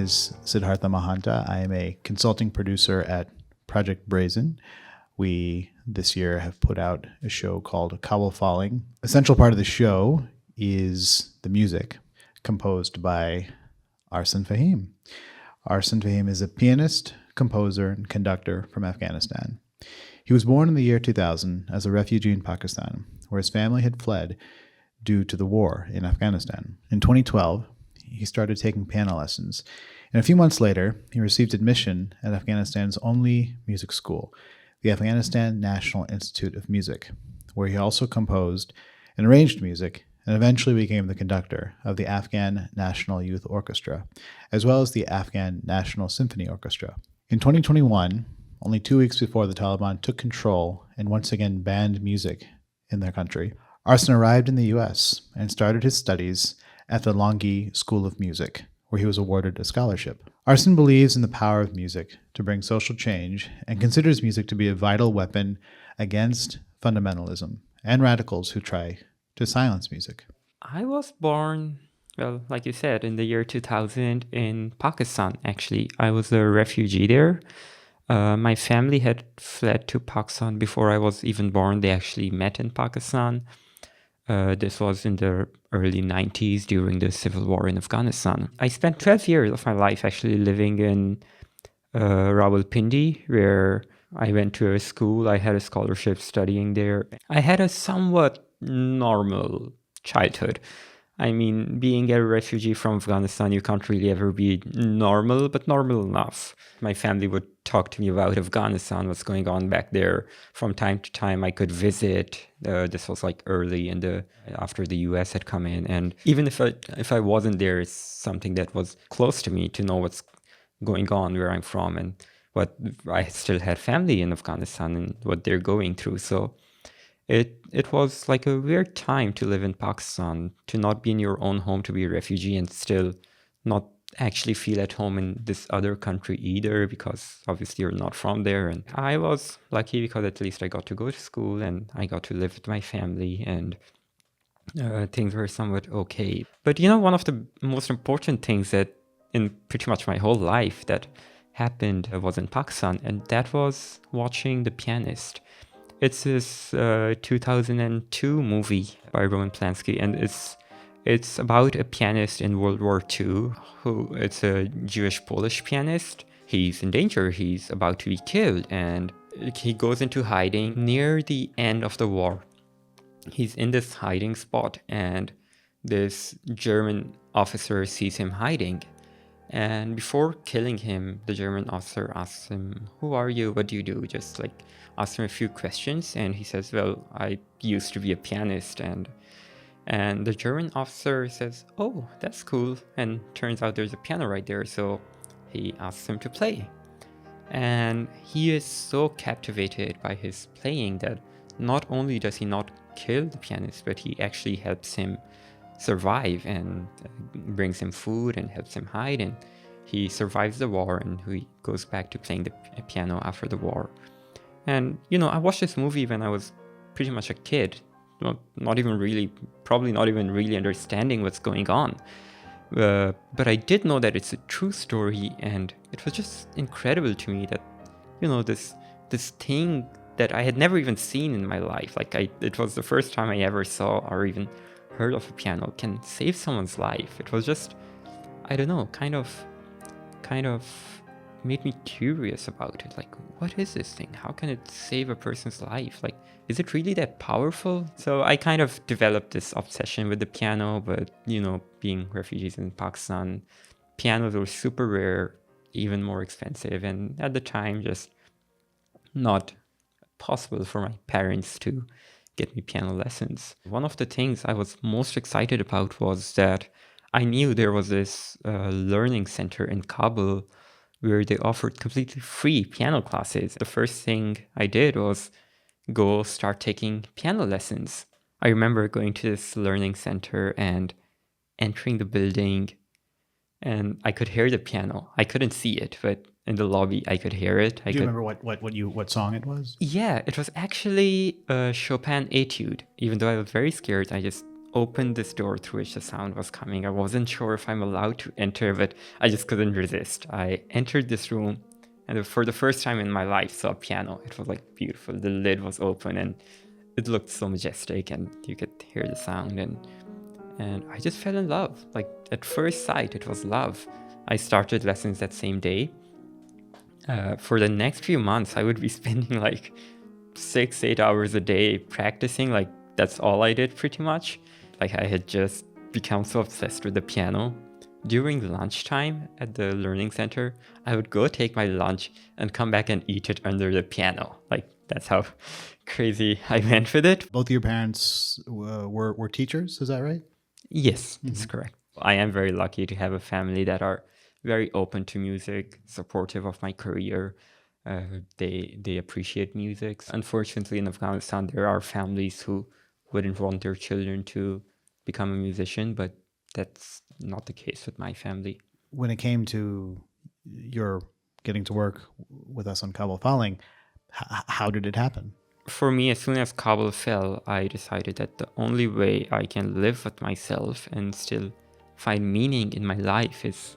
is Siddhartha Mahanta. I am a consulting producer at Project Brazen. We, this year, have put out a show called Kabul Falling. A central part of the show is the music composed by Arson Fahim. Arson Fahim is a pianist, composer, and conductor from Afghanistan. He was born in the year 2000 as a refugee in Pakistan, where his family had fled due to the war in Afghanistan. In 2012, he started taking piano lessons, and a few months later, he received admission at Afghanistan's only music school, the Afghanistan National Institute of Music, where he also composed and arranged music and eventually became the conductor of the Afghan National Youth Orchestra, as well as the Afghan National Symphony Orchestra. In 2021, only 2 weeks before the Taliban took control and once again banned music in their country, Arson arrived in the U.S. and started his studies at the Longi School of Music, where he was awarded a scholarship. Arson believes in the power of music to bring social change and considers music to be a vital weapon against fundamentalism and radicals who try to silence music. I was born, well, like you said, in the year 2000 in Pakistan, actually. I was a refugee there. My family had fled to Pakistan before I was even born. They actually met in Pakistan. This was in the early 90s during the civil war in Afghanistan. I spent 12 years of my life actually living in Rawalpindi, where I went to a school. I had a scholarship studying there. I had a somewhat normal childhood. I mean, being a refugee from Afghanistan, you can't really ever be normal, but normal enough. My family would talk to me about Afghanistan, what's going on back there. From time to time, I could visit. This was like early after the US had come in. And even if I wasn't there, it's something that was close to me to know what's going on, where I'm from, and what I still had family in Afghanistan and what they're going through. So it was like a weird time to live in Pakistan, to not be in your own home, to be a refugee and still not actually feel at home in this other country either, because obviously you're not from there. And I was lucky because at least I got to go to school and I got to live with my family, and things were somewhat okay. But one of the most important things that in pretty much my whole life that happened was in Pakistan, and that was watching The Pianist. It's this 2002 movie by Roman Polanski, and it's about a pianist in World War II it's a Jewish-Polish pianist. He's in danger. He's about to be killed, and he goes into hiding near the end of the war. He's in this hiding spot, and this German officer sees him hiding. And before killing him, the German officer asks him, "Who are you? What do you do?" Just like asks him a few questions, and he says, "Well, I used to be a pianist." And the German officer says, "Oh, that's cool." And turns out there's a piano right there, so he asks him to play. And he is so captivated by his playing that not only does he not kill the pianist, but he actually helps him survive and brings him food and helps him hide, and he survives the war, and he goes back to playing the piano after the war. And I watched this movie when I was pretty much a kid, probably not even really understanding what's going on, but I did know that it's a true story, and it was just incredible to me that this thing that I had never even seen in my life, it was the first time I ever saw or even heard of a piano, can save someone's life. It was just, I don't know, kind of made me curious about it. Like, what is this thing? How can it save a person's life? Like, is it really that powerful? So I kind of developed this obsession with the piano, but being refugees in Pakistan, pianos were super rare, even more expensive, and at the time just not possible for my parents to get me piano lessons. One of the things I was most excited about was that I knew there was this learning center in Kabul where they offered completely free piano classes. The first thing I did was go start taking piano lessons. I remember going to this learning center and entering the building, and I could hear the piano. I couldn't see it, but in the lobby I could hear it. Do you remember what song it was? Yeah, it was actually a Chopin etude. Even though I was very scared, I just opened this door through which the sound was coming. I wasn't sure if I'm allowed to enter, but I just couldn't resist. I entered this room, and for the first time in my life saw a piano. It was like beautiful. The lid was open and it looked so majestic, and you could hear the sound, and I just fell in love. Like at first sight, it was love. I started lessons that same day. For the next few months, I would be spending like 6-8 hours a day practicing. Like that's all I did pretty much. Like I had just become so obsessed with the piano. During lunchtime at the learning center, I would go take my lunch and come back and eat it under the piano. Like that's how crazy I went with it. Both of your parents were teachers, is that right? Yes, that's correct. I am very lucky to have a family that are very open to music, supportive of my career. They appreciate music. Unfortunately, in Afghanistan, there are families who wouldn't want their children to become a musician, but that's not the case with my family. When it came to your getting to work with us on Kabul Falling, how did it happen? For me, as soon as Kabul fell, I decided that the only way I can live with myself and still find meaning in my life is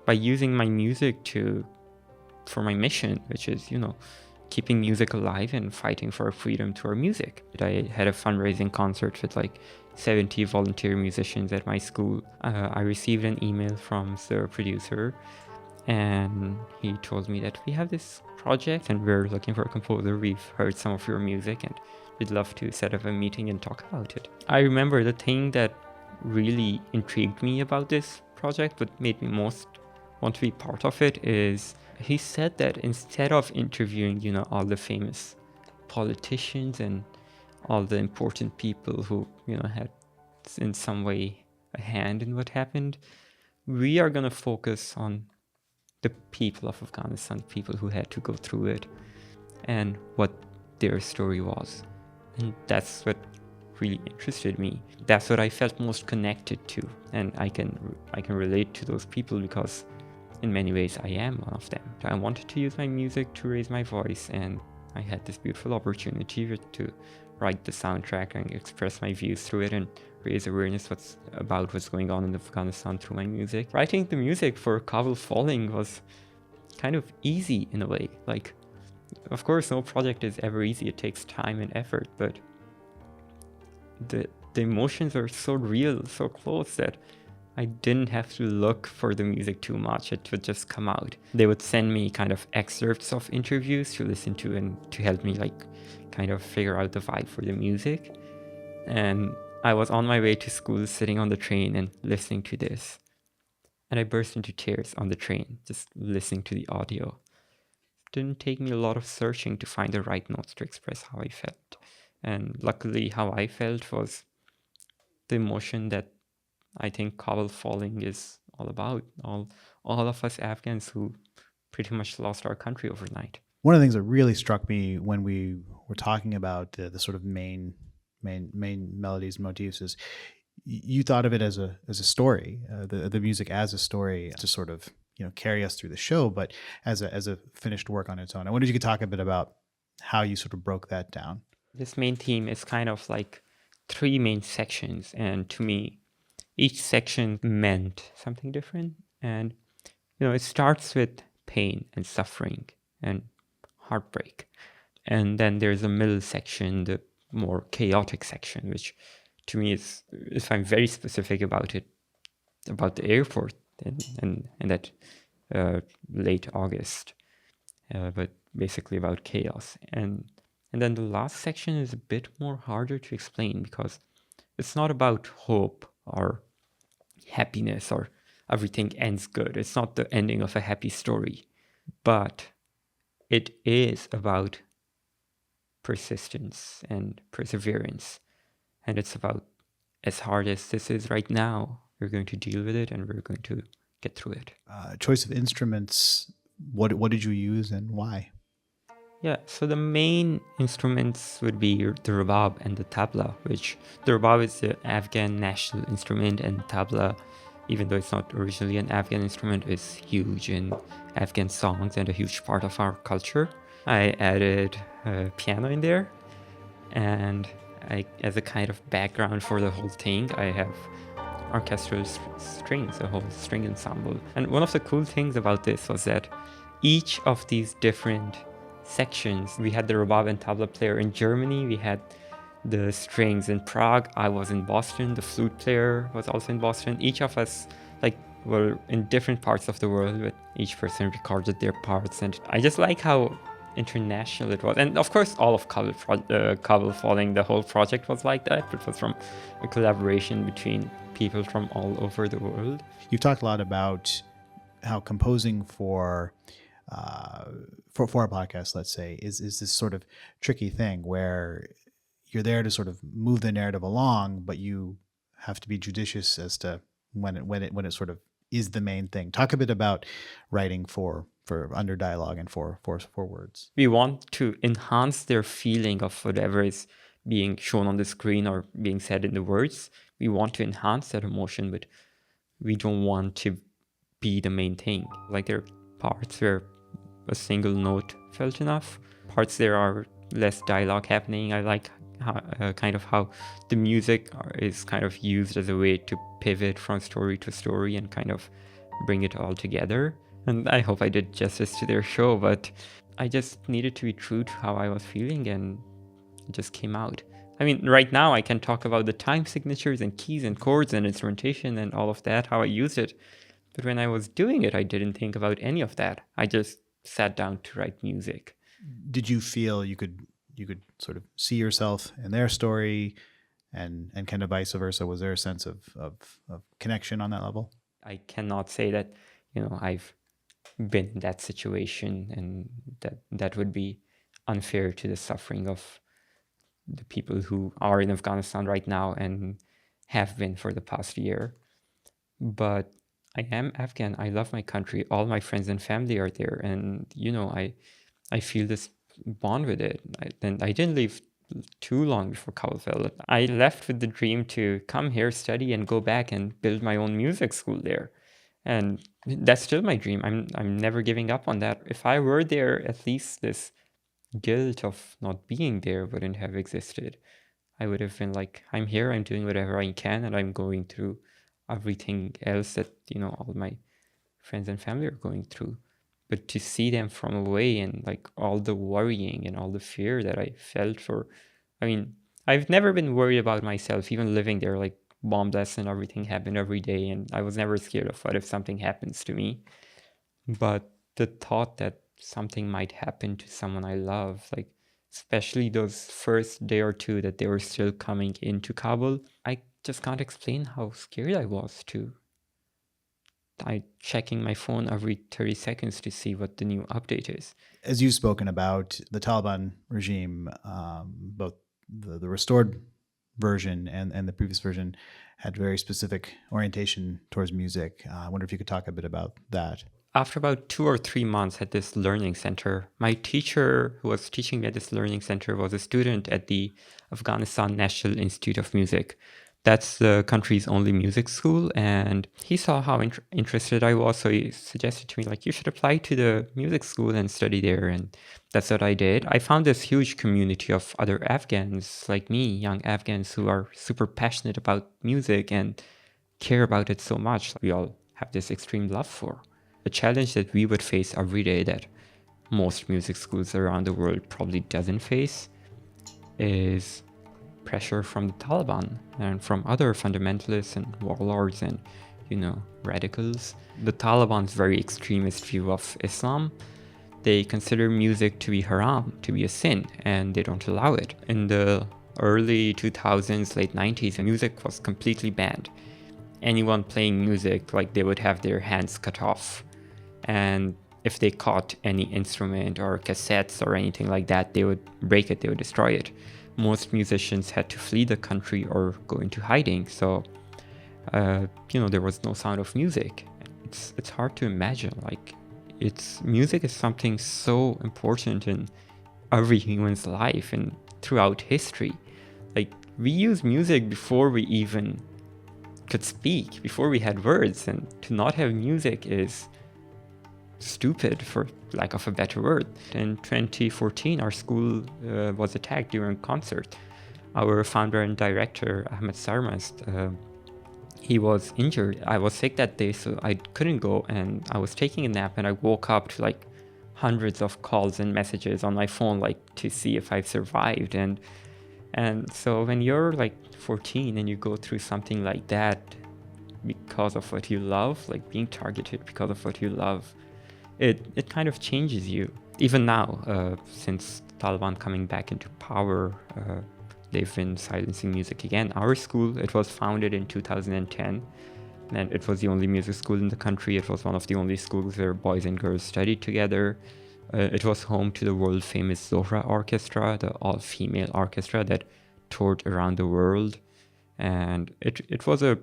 by using my music for my mission, which is, keeping music alive and fighting for freedom to our music. I had a fundraising concert with like 70 volunteer musicians at my school. I received an email from the producer, and he told me that we have this project and we're looking for a composer. We've heard some of your music and we'd love to set up a meeting and talk about it. I remember the thing that really intrigued me about this project, what made me most want to be part of it, is he said that instead of interviewing, all the famous politicians and all the important people who, had in some way a hand in what happened, we are going to focus on the people of Afghanistan, people who had to go through it, and what their story was. And that's what really interested me. That's what I felt most connected to, and I can relate to those people because in many ways I am one of them. I wanted to use my music to raise my voice, and I had this beautiful opportunity to write the soundtrack and express my views through it and raise awareness about what's going on in Afghanistan through my music. Writing the music for Kabul Falling was kind of easy in a way. Like, of course, no project is ever easy. It takes time and effort, but the emotions are so real, so close that I didn't have to look for the music too much. It would just come out. They would send me kind of excerpts of interviews to listen to and to help me kind of figure out the vibe for the music. And I was on my way to school, sitting on the train and listening to this. And I burst into tears on the train, just listening to the audio. It didn't take me a lot of searching to find the right notes to express how I felt. And luckily, how I felt was the emotion that I think Kabul Falling is all about. All of us Afghans who pretty much lost our country overnight. One of the things that really struck me when we were talking about the sort of main melodies and motifs is you thought of it as a story, the music as a story to sort of carry us through the show, but as a finished work on its own. I wonder if you could talk a bit about how you sort of broke that down. This main theme is kind of like 3 main sections, and to me, each section meant something different. And it starts with pain and suffering and heartbreak, and then there's a middle section, the more chaotic section, which to me is, if I'm very specific about it, about the airport and that late August, but basically about chaos. And then the last section is a bit more harder to explain because it's not about hope or happiness or everything ends good. It's not the ending of a happy story, but it is about persistence and perseverance. And it's about, as hard as this is right now, we're going to deal with it and we're going to get through it. Choice of instruments, what did you use and why? Yeah, so the main instruments would be the rabab and the tabla, which the rabab is the Afghan national instrument, and tabla, even though it's not originally an Afghan instrument, is huge in Afghan songs and a huge part of our culture. I added piano in there, and as a kind of background for the whole thing, I have orchestral strings, a whole string ensemble. And one of the cool things about this was that each of these different sections, we had the rabab and tabla player in Germany, we had the strings in Prague, I was in Boston, the flute player was also in Boston. Each of us were in different parts of the world, but each person recorded their parts, and I just like how international it was. And of course, all of Kabul Falling, the whole project was like that. It was from a collaboration between people from all over the world. You've talked a lot about how composing for a podcast, let's say, is this sort of tricky thing where you're there to sort of move the narrative along, but you have to be judicious as to when it sort of is the main thing. Talk a bit about writing for under dialogue and for words. We want to enhance their feeling of whatever is being shown on the screen or being said in the words. We want to enhance that emotion, but we don't want to be the main thing. Like, there are parts where a single note felt enough. Parts there are less dialogue happening. I like how the music is kind of used as a way to pivot from story to story and kind of bring it all together. And I hope I did justice to their show, but I just needed to be true to how I was feeling, and it just came out. I mean, right now I can talk about the time signatures and keys and chords and instrumentation and all of that, how I used it. But when I was doing it, I didn't think about any of that. I just sat down to write music. Did you feel you could sort of see yourself in their story and kind of vice versa? Was there a sense of connection on that level? I cannot say that, I've been in that situation, and that would be unfair to the suffering of the people who are in Afghanistan right now and have been for the past year. But I am Afghan. I love my country. All my friends and family are there. And, I feel this bond with it. I didn't leave too long before Kabul fell. I left with the dream to come here, study, and go back and build my own music school there. And that's still my dream. I'm never giving up on that. If I were there, at least this guilt of not being there wouldn't have existed. I would have been like, I'm here, I'm doing whatever I can, and I'm going through everything else that, all my friends and family are going through. But to see them from away and like all the worrying and all the fear that I felt I've never been worried about myself, even living there, like bomb blasts and everything happened every day. And I was never scared of what if something happens to me. But the thought that something might happen to someone I love, like especially those first day or two that they were still coming into Kabul, I just can't explain how scared I was too. I checking my phone every 30 seconds to see what the new update is. As you've spoken about, the Taliban regime, both the restored version and the previous version had very specific orientation towards music. I wonder if you could talk a bit about that. After about 2 or 3 months at this learning center, my teacher who was teaching me at this learning center was a student at the Afghanistan National Institute of Music. That's the country's only music school, and he saw how interested I was, so he suggested to me, like, you should apply to the music school and study there, and that's what I did. I found this huge community of other Afghans like me, young Afghans who are super passionate about music and care about it so much. We all have this extreme love for. A challenge that we would face every day that most music schools around the world probably doesn't face is pressure from the Taliban and from other fundamentalists and warlords and, radicals. The Taliban's very extremist view of Islam, they consider music to be haram, to be a sin, and they don't allow it. In the early 2000s, late 90s, music was completely banned. Anyone playing music, they would have their hands cut off. And if they caught any instrument or cassettes or anything like that, they would break it, they would destroy it. Most musicians had to flee the country or go into hiding. So, there was no sound of music. It's hard to imagine. Music is something so important in every human's life and throughout history. We use music before we even could speak, before we had words. And to not have music is stupid, for lack of a better word. In 2014, our school was attacked during a concert. our founder and director, Ahmed Sarmast, he was injured. I was sick that day, so I couldn't go, and I was taking a nap, and I woke up to like hundreds of calls and messages on my phone, like to see if I've survived. And so when you're like 14 and you go through something like that because of what you love, like being targeted because of what you love, it kind of changes you. Even now, since Taliban coming back into power, they've been silencing music again. Our school, it was founded in 2010, and it was the only music school in the country. It was one of the only schools where boys and girls studied together. It was home to the world famous Zohra Orchestra, the all-female orchestra that toured around the world. And it was a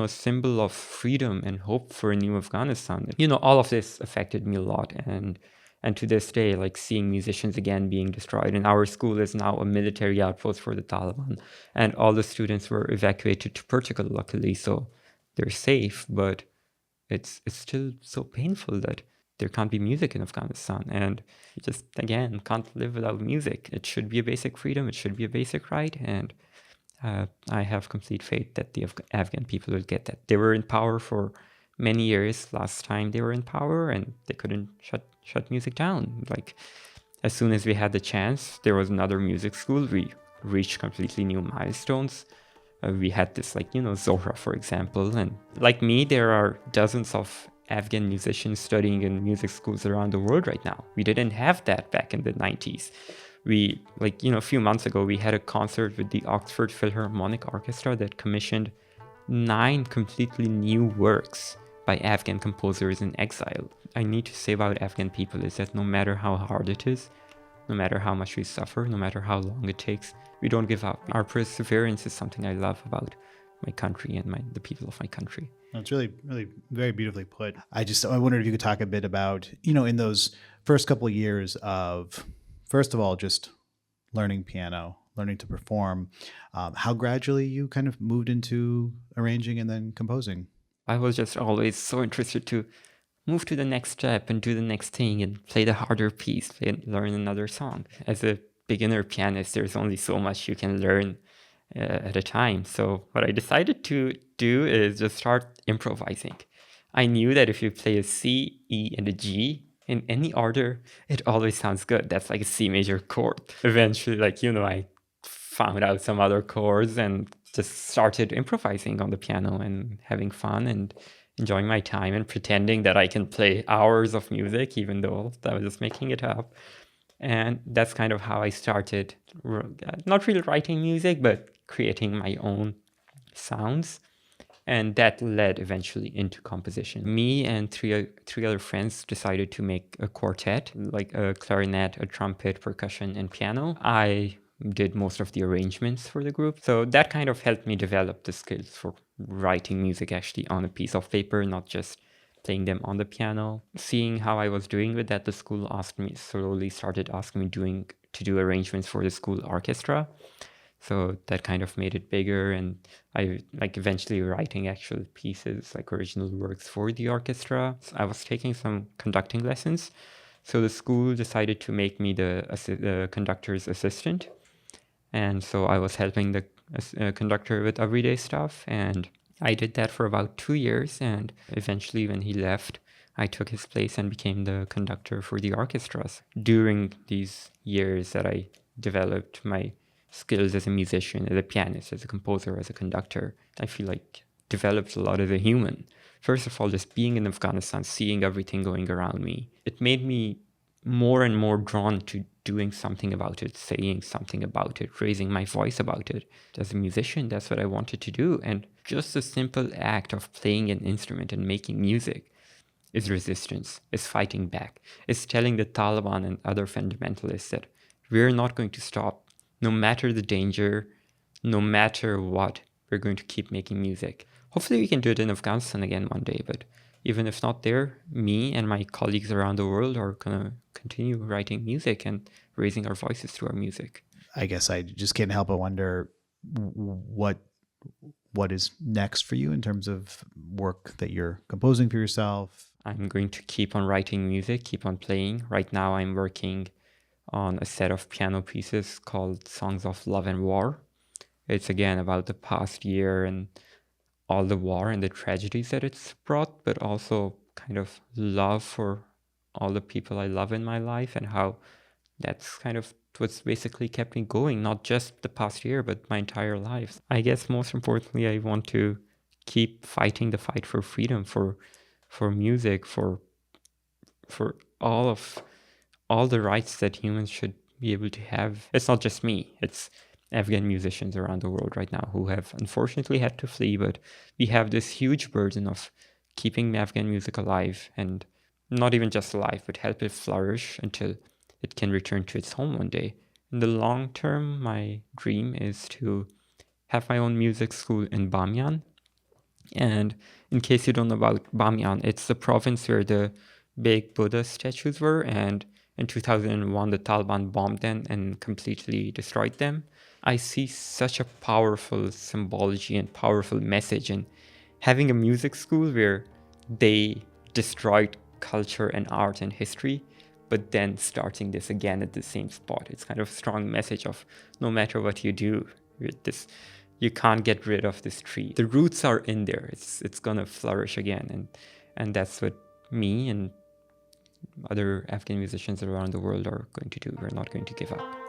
symbol of freedom and hope for a new Afghanistan. All of this affected me a lot. And to this day, like seeing musicians again being destroyed. And our school is now a military outpost for the Taliban. And all the students were evacuated to Portugal, luckily, so they're safe. But it's still so painful that there can't be music in Afghanistan. And you just, again, can't live without music. It should be a basic freedom. It should be a basic right. And I have complete faith that the Afghan people will get that. They were in power for many years last time they were in power, and they couldn't shut music down. Like, as soon as we had the chance, there was another music school. We reached completely new milestones. We had this, Zohra, for example. And like me, there are dozens of Afghan musicians studying in music schools around the world right now. We didn't have that back in the 90s. We, a few months ago, we had a concert with the Oxford Philharmonic Orchestra that commissioned 9 completely new works by Afghan composers in exile. I need to say about Afghan people is that no matter how hard it is, no matter how much we suffer, no matter how long it takes, we don't give up. Our perseverance is something I love about my country and the people of my country. It's really, really very beautifully put. I wondered if you could talk a bit about, in those first couple of years of, first of all, just learning piano, learning to perform, how gradually you kind of moved into arranging and then composing. I was just always so interested to move to the next step and do the next thing and play the harder piece, learn another song. As a beginner pianist, there's only so much you can learn at a time. So what I decided to do is just start improvising. I knew that if you play a C, E, and a G in any order, it always sounds good. That's like a C major chord. Eventually, I found out some other chords and just started improvising on the piano and having fun and enjoying my time and pretending that I can play hours of music, even though I was just making it up. And that's kind of how I started, not really writing music, but creating my own sounds. And that led eventually into composition. Me and three other friends decided to make a quartet, like a clarinet, a trumpet, percussion, and piano. I did most of the arrangements for the group. So that kind of helped me develop the skills for writing music actually on a piece of paper, not just playing them on the piano. Seeing how I was doing with that, the school slowly started asking me to do arrangements for the school orchestra. So that kind of made it bigger, and I eventually writing actual pieces, like original works for the orchestra. So I was taking some conducting lessons. So the school decided to make me the conductor's assistant. And so I was helping the conductor with everyday stuff, and I did that for about 2 years. And eventually when he left, I took his place and became the conductor for the orchestras. During these years that I developed my skills as a musician, as a pianist, as a composer, as a conductor, I feel like developed a lot as a human. First of all, just being in Afghanistan, seeing everything going around me, it made me more and more drawn to doing something about it, saying something about it, raising my voice about it. As a musician, that's what I wanted to do. And just the simple act of playing an instrument and making music is resistance, is fighting back, is telling the Taliban and other fundamentalists that we're not going to stop. No matter the danger, no matter what, we're going to keep making music. Hopefully we can do it in Afghanistan again one day, but even if not there, me and my colleagues around the world are going to continue writing music and raising our voices through our music. I guess I just can't help but wonder what is next for you in terms of work that you're composing for yourself. I'm going to keep on writing music, keep on playing. Right now I'm working on a set of piano pieces called Songs of Love and War. It's again about the past year and all the war and the tragedies that it's brought, but also kind of love for all the people I love in my life and how that's kind of what's basically kept me going, not just the past year, but my entire life. I guess most importantly, I want to keep fighting the fight for freedom, for music, for all the rights that humans should be able to have. It's not just me, it's Afghan musicians around the world right now who have unfortunately had to flee, but we have this huge burden of keeping Afghan music alive, and not even just alive, but help it flourish until it can return to its home one day. In the long term, my dream is to have my own music school in Bamyan. And in case you don't know about Bamyan, it's the province where the big Buddha statues were, and in 2001 the Taliban bombed them and completely destroyed them. I see such a powerful symbology and powerful message in having a music school where they destroyed culture and art and history, but then starting this again at the same spot. It's kind of a strong message of no matter what you do, you can't get rid of this tree. The roots are in there. It's gonna flourish again, and that's what me and other Afghan musicians around the world are going to do. We're not going to give up.